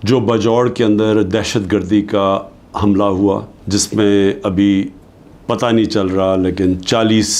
جو بجوڑ کے اندر دہشت گردی کا حملہ ہوا جس میں ابھی پتہ نہیں چل رہا لیکن 40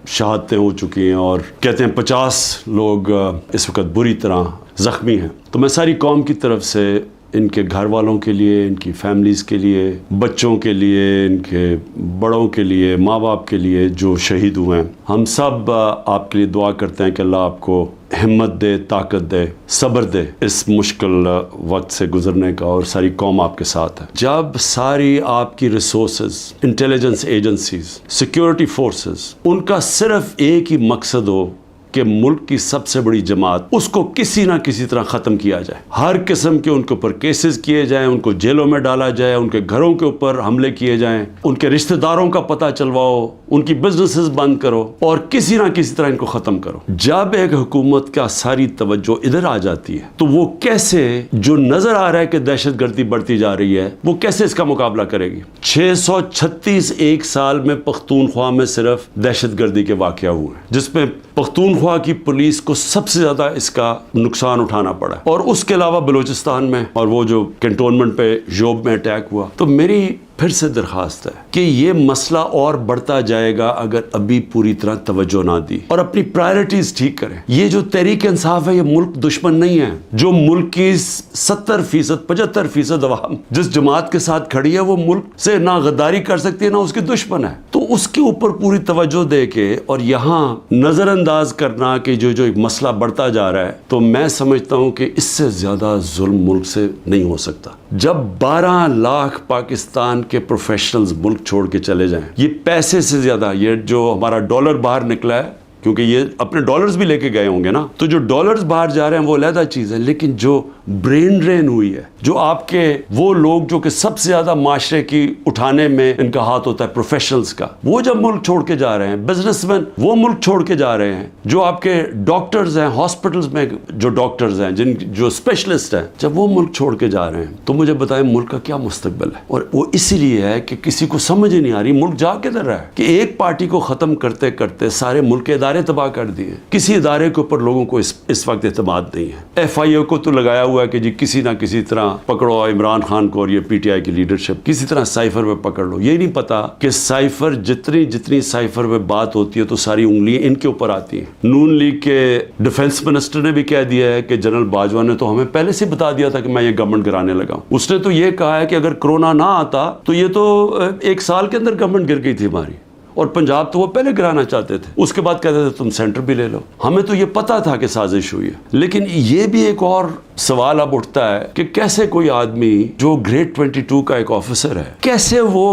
شہادتیں ہو چکی ہیں اور کہتے ہیں 50 لوگ اس وقت بری طرح زخمی ہیں. تو میں ساری قوم کی طرف سے ان کے گھر والوں کے لیے، ان کی فیملیز کے لیے، بچوں کے لیے، ان کے بڑوں کے لیے، ماں باپ کے لیے جو شہید ہوئے ہیں، ہم سب آپ کے لیے دعا کرتے ہیں کہ اللہ آپ کو ہمت دے، طاقت دے، صبر دے اس مشکل وقت سے گزرنے کا، اور ساری قوم آپ کے ساتھ ہے. جب ساری آپ کی resources, intelligence agencies, security forces, ان کا صرف ایک ہی مقصد ہو کہ ملک کی سب سے بڑی جماعت اس کو کسی نہ کسی طرح ختم کیا جائے، ہر قسم کے ان کے اوپر کیسز کیے جائیں، ان کو جیلوں میں ڈالا جائے، ان کے گھروں کے اوپر حملے کیے جائیں، ان کے رشتہ داروں کا پتہ چلواؤ، ان کی بزنسز بند کرو اور کسی نہ کسی طرح ان کو ختم کرو. جب ایک حکومت کا ساری توجہ ادھر آ جاتی ہے تو وہ کیسے، جو نظر آ رہا ہے کہ دہشت گردی بڑھتی جا رہی ہے، وہ کیسے اس کا مقابلہ کرے گی؟ 636 ایک سال میں پختونخوا میں صرف دہشت گردی کے واقعہ ہوئے ہیں، جس میں پختونخوا کی پولیس کو سب سے زیادہ اس کا نقصان اٹھانا پڑا، اور اس کے علاوہ بلوچستان میں اور وہ جو کنٹونمنٹ پہ جوب میں اٹیک ہوا. تو میری پھر سے درخواست ہے کہ یہ مسئلہ اور بڑھتا جائے گا اگر ابھی پوری طرح توجہ نہ دی اور اپنی پرائرٹیز ٹھیک کریں. یہ جو تحریک انصاف ہے یہ ملک دشمن نہیں ہے. جو ملک کی 70%، 75% عوام جس جماعت کے ساتھ کھڑی ہے وہ ملک سے نہ غداری کر سکتی ہے نہ اس کی دشمن ہے. تو اس کے اوپر پوری توجہ دے کے اور یہاں نظر انداز کرنا کہ جو ایک مسئلہ بڑھتا جا رہا ہے، تو میں سمجھتا ہوں کہ اس سے زیادہ ظلم ملک سے نہیں ہو سکتا. جب 12 لاکھ پاکستان کے پروفیشنلز ملک چھوڑ کے چلے جائیں، یہ پیسے سے زیادہ، یہ جو ہمارا ڈالر باہر نکلا ہے، کیونکہ یہ اپنے ڈالرز بھی لے کے گئے ہوں گے نا، تو جو ڈالرز باہر جا رہے ہیں وہ علیحدہ چیز ہے، لیکن جو برین ڈرین ہوئی ہے، جو آپ کے وہ لوگ جو کہ سب سے زیادہ معاشرے کی اٹھانے میں ان کا ہاتھ ہوتا ہے، پروفیشنلز کا، وہ جب ملک چھوڑ کے جا رہے ہیں، بزنس مین وہ ملک چھوڑ کے جا رہے ہیں، جو آپ کے ڈاکٹرز ہیں، ہاسپٹلز میں جو ڈاکٹرز ہیں، جو اسپیشلسٹ ہیں، جب وہ ملک چھوڑ کے جا رہے ہیں تو مجھے بتائیں ملک کا کیا مستقبل ہے؟ اور وہ اسی لیے ہے کہ کسی کو سمجھ ہی نہیں آ رہی ملک جا کدھر رہا ہے، کہ ایک پارٹی کو ختم کرتے کرتے سارے ملک کے ادارے تباہ کر دیے. کسی ادارے کے اوپر لوگوں کو اس وقت اعتماد نہیں ہے. FIA کو تو لگایا ہوا ہے کہ جی کسی نہ کسی طرح پکڑو عمران خان کو اور یہ PTI کی لیڈرشپ، کسی طرح سائفر پہ پکڑ لو. یہ نہیں پتا کہ سائفر جتنی سائفر پہ بات ہوتی ہے تو ساری انگلیاں ان کے اوپر آتی ہیں. نون لیگ کے ڈیفنس منسٹر نے بھی کہہ دیا ہے کہ جنرل باجوہ نے تو ہمیں پہلے سے بتا دیا تھا کہ میں یہ گورنمنٹ گرانے لگا ہوں. اس نے تو یہ کہا ہے کہ اگر کرونا نہ آتا تو یہ تو 1 سال کے اندر گورنمنٹ گر گئی تھی ہماری، اور پنجاب تو وہ پہلے گرانا چاہتے تھے. اس کے بعد کہتے تھے تم سینٹر بھی لے لو. ہمیں تو یہ پتا تھا کہ سازش ہوئی ہے. لیکن یہ بھی ایک اور سوال اب اٹھتا ہے کہ کیسے کوئی آدمی جو گریڈ 22 کا ایک آفیسر ہے، کیسے وہ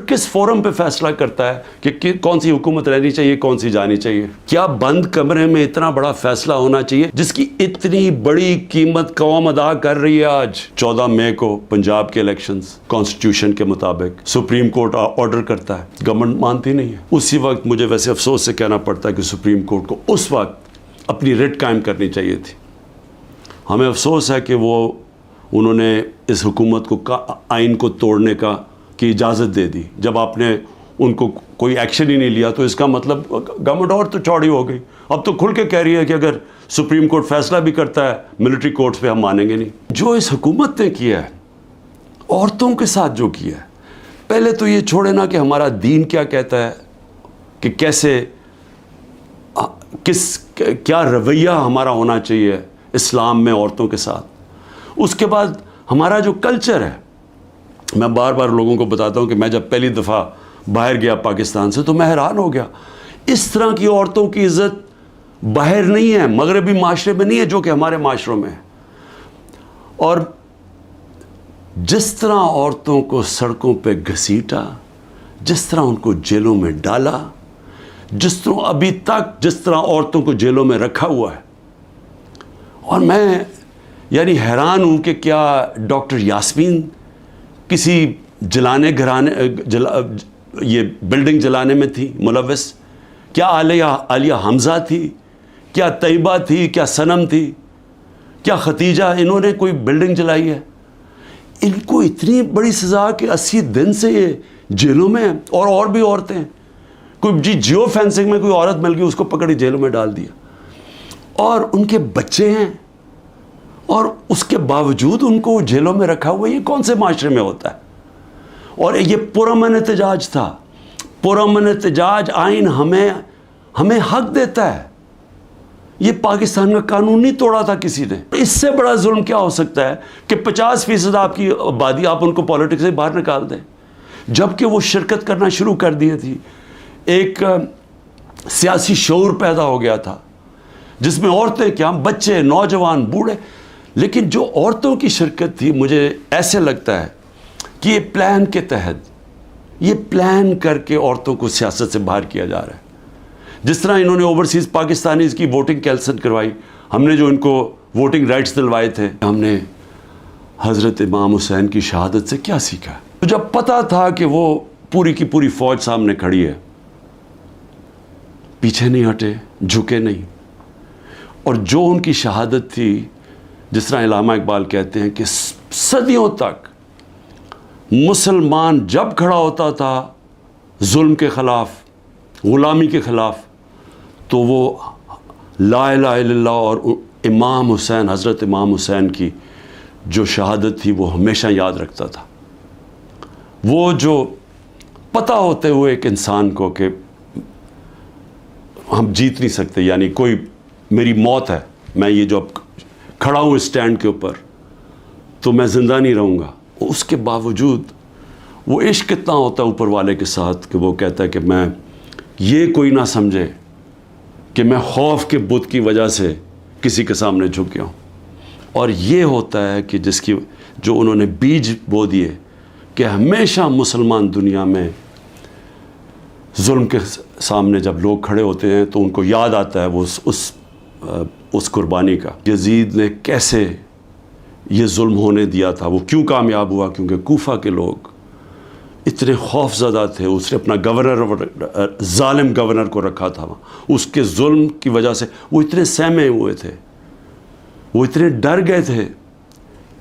کس فورم پہ فیصلہ کرتا ہے کہ کون سی حکومت رہنی چاہیے، کون سی جانی چاہیے؟ کیا بند کمرے میں اتنا بڑا فیصلہ ہونا چاہیے جس کی اتنی بڑی قیمت قوم ادا کر رہی ہے؟ آج 14 مئی کو پنجاب کے الیکشنز کانسٹیٹیوشن کے مطابق سپریم کورٹ آرڈر کرتا ہے، گورنمنٹ مانتی نہیں ہے. اسی وقت مجھے ویسے افسوس سے کہنا پڑتا ہے کہ سپریم کورٹ کو اس وقت اپنی ریٹ قائم کرنی چاہیے تھی. ہمیں افسوس ہے کہ انہوں نے اس حکومت کو آئین کو توڑنے کی اجازت دے دی. جب آپ نے ان کو کوئی ایکشن ہی نہیں لیا تو اس کا مطلب گورنمنٹ اور تو چوڑی ہو گئی. اب تو کھل کے کہہ رہی ہے کہ اگر سپریم کورٹ فیصلہ بھی کرتا ہے ملٹری کورٹس پہ ہم مانیں گے نہیں. جو اس حکومت نے کیا ہے عورتوں کے ساتھ جو کیا ہے، پہلے تو یہ چھوڑے نا کہ ہمارا دین کیا کہتا ہے کہ کیسے کیا رویہ ہمارا ہونا چاہیے اسلام میں عورتوں کے ساتھ. اس کے بعد ہمارا جو کلچر ہے، میں بار بار لوگوں کو بتاتا ہوں کہ میں جب پہلی دفعہ باہر گیا پاکستان سے تو میں حیران ہو گیا. اس طرح کی عورتوں کی عزت باہر نہیں ہے، مغربی معاشرے میں نہیں ہے جو کہ ہمارے معاشروں میں ہے. اور جس طرح عورتوں کو سڑکوں پہ گھسیٹا، جس طرح ان کو جیلوں میں ڈالا، جس طرح ابھی تک جس طرح عورتوں کو جیلوں میں رکھا ہوا ہے، اور میں یعنی حیران ہوں کہ کیا ڈاکٹر یاسمین کسی یہ بلڈنگ جلانے میں تھی ملوث؟ کیا عالیہ حمزہ تھی؟ کیا طیبہ تھی؟ کیا صنم تھی؟ کیا ختیجہ؟ انہوں نے کوئی بلڈنگ جلائی ہے؟ ان کو اتنی بڑی سزا کہ 80 دن سے یہ جیلوں میں ہیں. اور بھی عورتیں ہیں. کوئی جیو فینسنگ میں کوئی عورت مل گئی، اس کو پکڑی جیلوں میں ڈال دیا. اور ان کے بچے ہیں، اور اس کے باوجود ان کو جیلوں میں رکھا ہوا. یہ کون سے معاشرے میں ہوتا ہے؟ اور یہ پرامن احتجاج تھا. پرامن احتجاج آئین ہمیں حق دیتا ہے. یہ پاکستان کا قانون نہیں توڑا تھا کسی نے. اس سے بڑا ظلم کیا ہو سکتا ہے کہ 50% آپ کی آبادی آپ ان کو پالیٹکس سے باہر نکال دیں، جبکہ وہ شرکت کرنا شروع کر دی تھی. ایک سیاسی شعور پیدا ہو گیا تھا جس میں عورتیں کیا، بچے، نوجوان، بوڑھے. لیکن جو عورتوں کی شرکت تھی، مجھے ایسے لگتا ہے کہ یہ پلان کے تحت، یہ پلان کر کے عورتوں کو سیاست سے باہر کیا جا رہا ہے. جس طرح انہوں نے اوورسیز پاکستانیز کی ووٹنگ کینسل کروائی، ہم نے جو ان کو ووٹنگ رائٹس دلوائے تھے. ہم نے حضرت امام حسین کی شہادت سے کیا سیکھا؟ تو جب پتہ تھا کہ وہ پوری کی پوری فوج سامنے کھڑی ہے، پیچھے نہیں ہٹے، جھکے نہیں. اور جو ان کی شہادت تھی، جس طرح علامہ اقبال کہتے ہیں کہ صدیوں تک مسلمان جب کھڑا ہوتا تھا ظلم کے خلاف، غلامی کے خلاف، تو وہ لا الہ الا اللہ اور امام حسین، حضرت امام حسین کی جو شہادت تھی وہ ہمیشہ یاد رکھتا تھا. وہ جو پتہ ہوتے ہوئے ایک انسان کو کہ ہم جیت نہیں سکتے، یعنی کوئی میری موت ہے، میں یہ جو اب کھڑا ہوں اسٹینڈ کے اوپر تو میں زندہ نہیں رہوں گا. اس کے باوجود وہ عشق کتنا ہوتا ہے اوپر والے کے ساتھ کہ وہ کہتا ہے کہ میں یہ کوئی نہ سمجھے کہ میں خوف کے بت کی وجہ سے کسی کے سامنے جھک گیا ہوں. اور یہ ہوتا ہے کہ جو انہوں نے بیج بو دیے کہ ہمیشہ مسلمان دنیا میں ظلم کے سامنے جب لوگ کھڑے ہوتے ہیں تو ان کو یاد آتا ہے وہ اس قربانی کا. یزید نے کیسے یہ ظلم ہونے دیا تھا، وہ کیوں کامیاب ہوا؟ کیونکہ کوفہ کے لوگ اتنے خوف زدہ تھے. اس نے اپنا گورنر، ظالم گورنر کو رکھا تھا وہاں، اس کے ظلم کی وجہ سے وہ اتنے سہمے ہوئے تھے، وہ اتنے ڈر گئے تھے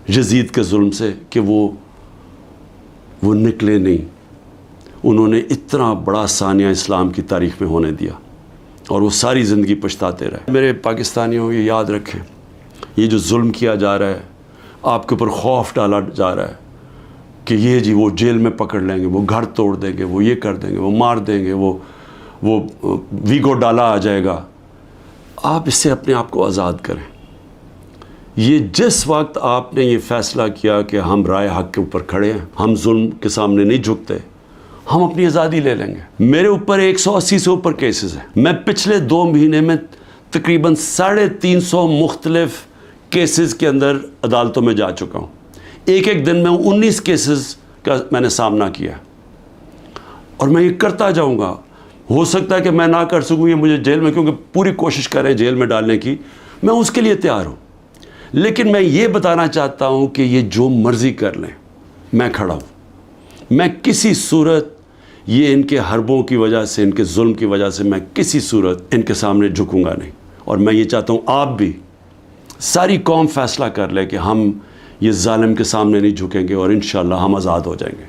یزید کے ظلم سے کہ وہ نکلے نہیں. انہوں نے اتنا بڑا ثانیہ اسلام کی تاریخ میں ہونے دیا اور وہ ساری زندگی پچھتاتے رہے. میرے پاکستانیوں، یہ یاد رکھیں، یہ جو ظلم کیا جا رہا ہے، آپ کے اوپر خوف ڈالا جا رہا ہے کہ یہ جی وہ جیل میں پکڑ لیں گے، وہ گھر توڑ دیں گے، وہ یہ کر دیں گے، وہ مار دیں گے، وہ ویگو ڈالا آ جائے گا. آپ اس سے اپنے آپ کو آزاد کریں. یہ جس وقت آپ نے یہ فیصلہ کیا کہ ہم رائے حق کے اوپر کھڑے ہیں، ہم ظلم کے سامنے نہیں جھکتے، ہم اپنی آزادی لے لیں گے. میرے اوپر 180 سے اوپر کیسز ہیں. میں پچھلے 2 مہینے میں تقریباً 350 مختلف کیسز کے اندر عدالتوں میں جا چکا ہوں. ایک دن میں 19 کیسز کا میں نے سامنا کیا اور میں یہ کرتا جاؤں گا. ہو سکتا ہے کہ میں نہ کر سکوں، یہ مجھے جیل میں، کیونکہ پوری کوشش کریں جیل میں ڈالنے کی، میں اس کے لیے تیار ہوں. لیکن میں یہ بتانا چاہتا ہوں کہ یہ جو مرضی کر لیں، میں کھڑا ہوں. میں کسی صورت یہ ان کے حربوں کی وجہ سے، ان کے ظلم کی وجہ سے میں کسی صورت ان کے سامنے جھکوں گا نہیں. اور میں یہ چاہتا ہوں آپ بھی، ساری قوم فیصلہ کر لے کہ ہم یہ ظالم کے سامنے نہیں جھکیں گے اور انشاءاللہ ہم آزاد ہو جائیں گے.